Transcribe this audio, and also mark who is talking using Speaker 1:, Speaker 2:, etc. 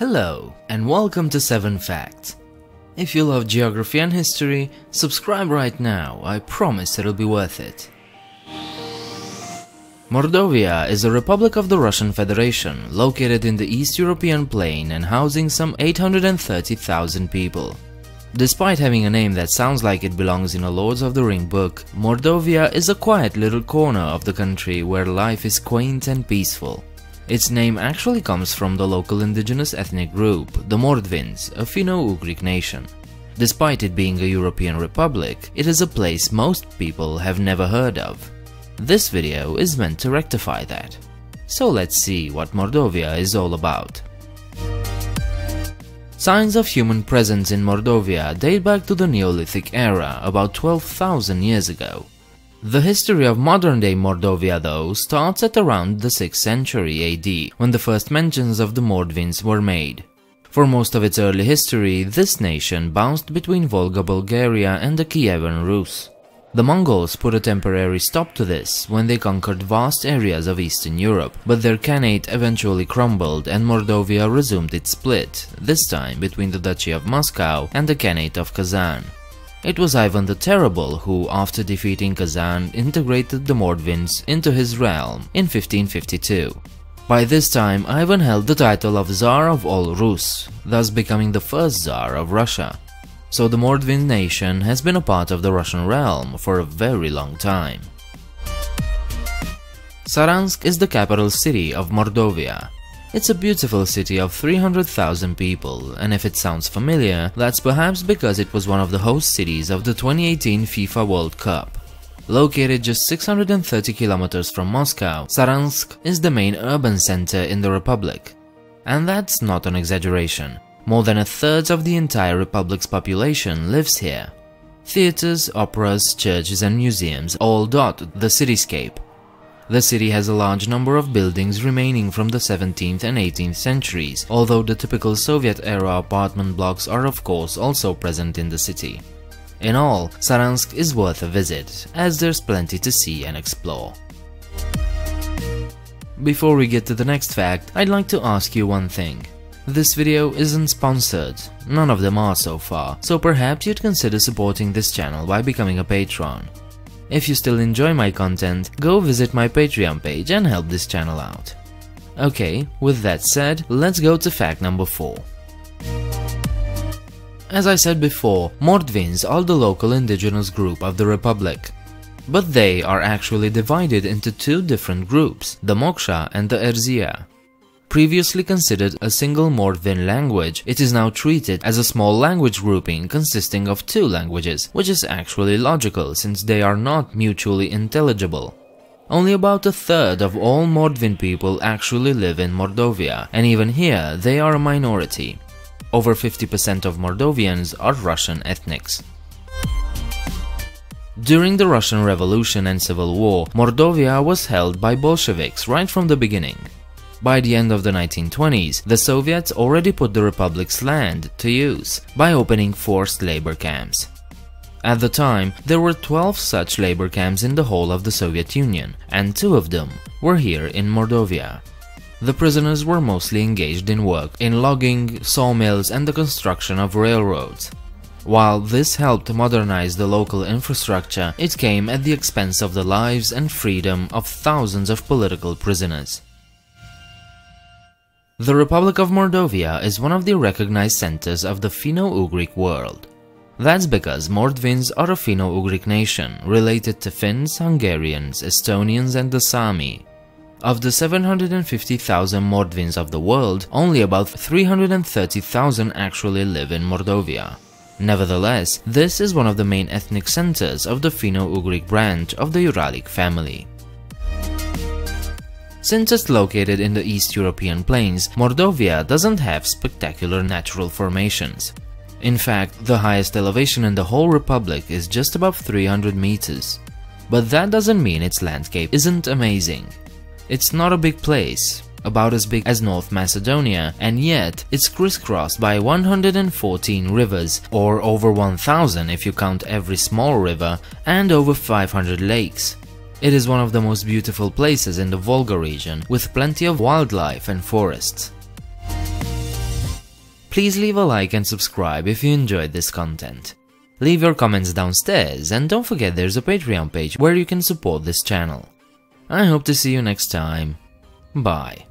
Speaker 1: Hello, and welcome to 7 Facts. If you love geography and history, subscribe right now, I promise it'll be worth it. Mordovia is a republic of the Russian Federation, located in the East European plain and housing some 830,000 people. Despite having a name that sounds like it belongs in a Lords of the Ring book, Mordovia is a quiet little corner of the country where life is quaint and peaceful. Its name actually comes from the local indigenous ethnic group, the Mordvins, a Finno-Ugric nation. Despite it being a European republic, it is a place most people have never heard of. This video is meant to rectify that. So let's see what Mordovia is all about. Signs of human presence in Mordovia date back to the Neolithic era, about 12,000 years ago. The history of modern-day Mordovia, though, starts at around the 6th century AD, when the first mentions of the Mordvins were made. For most of its early history, this nation bounced between Volga Bulgaria and the Kievan Rus. The Mongols put a temporary stop to this when they conquered vast areas of Eastern Europe, but their Khanate eventually crumbled and Mordovia resumed its split, this time between the Duchy of Moscow and the Khanate of Kazan. It was Ivan the Terrible who, after defeating Kazan, integrated the Mordvins into his realm in 1552. By this time, Ivan held the title of Tsar of all Rus, thus becoming the first Tsar of Russia. So the Mordvin nation has been a part of the Russian realm for a very long time. Saransk is the capital city of Mordovia. It's a beautiful city of 300,000 people, and if it sounds familiar, that's perhaps because it was one of the host cities of the 2018 FIFA World Cup. Located just 630 kilometers from Moscow, Saransk is the main urban center in the republic. And that's not an exaggeration. More than a third of the entire republic's population lives here. Theaters, operas, churches and museums all dot the cityscape. The city has a large number of buildings remaining from the 17th and 18th centuries, although the typical Soviet-era apartment blocks are of course also present in the city. In all, Saransk is worth a visit, as there's plenty to see and explore. Before we get to the next fact, I'd like to ask you one thing. This video isn't sponsored, none of them are so far, so perhaps you'd consider supporting this channel by becoming a patron. If you still enjoy my content, go visit my Patreon page and help this channel out. Okay, with that said, let's go to fact number 4. As I said before, Mordvins are the local indigenous group of the Republic. But they are actually divided into two different groups, the Moksha and the Erzya. Previously considered a single Mordvin language, it is now treated as a small language grouping consisting of two languages, which is actually logical since they are not mutually intelligible. Only about a third of all Mordvin people actually live in Mordovia, and even here they are a minority. Over 50% of Mordovians are Russian ethnics. During the Russian Revolution and Civil War, Mordovia was held by Bolsheviks right from the beginning. By the end of the 1920s, the Soviets already put the republic's land to use by opening forced labor camps. At the time, there were 12 such labor camps in the whole of the Soviet Union, and 2 of them were here in Mordovia. The prisoners were mostly engaged in work in logging, sawmills and the construction of railroads. While this helped modernize the local infrastructure, it came at the expense of the lives and freedom of thousands of political prisoners. The Republic of Mordovia is one of the recognized centers of the Finno-Ugric world. That's because Mordvins are a Finno-Ugric nation, related to Finns, Hungarians, Estonians and the Sami. Of the 750,000 Mordvins of the world, only about 330,000 actually live in Mordovia. Nevertheless, this is one of the main ethnic centers of the Finno-Ugric branch of the Uralic family. Since it's located in the East European plains, Mordovia doesn't have spectacular natural formations. In fact, the highest elevation in the whole republic is just above 300 meters. But that doesn't mean its landscape isn't amazing. It's not a big place, about as big as North Macedonia, and yet it's crisscrossed by 114 rivers, or over 1,000 if you count every small river, and over 500 lakes. It is one of the most beautiful places in the Volga region, with plenty of wildlife and forests. Please leave a like and subscribe if you enjoyed this content. Leave your comments downstairs, and don't forget there's a Patreon page where you can support this channel. I hope to see you next time. Bye.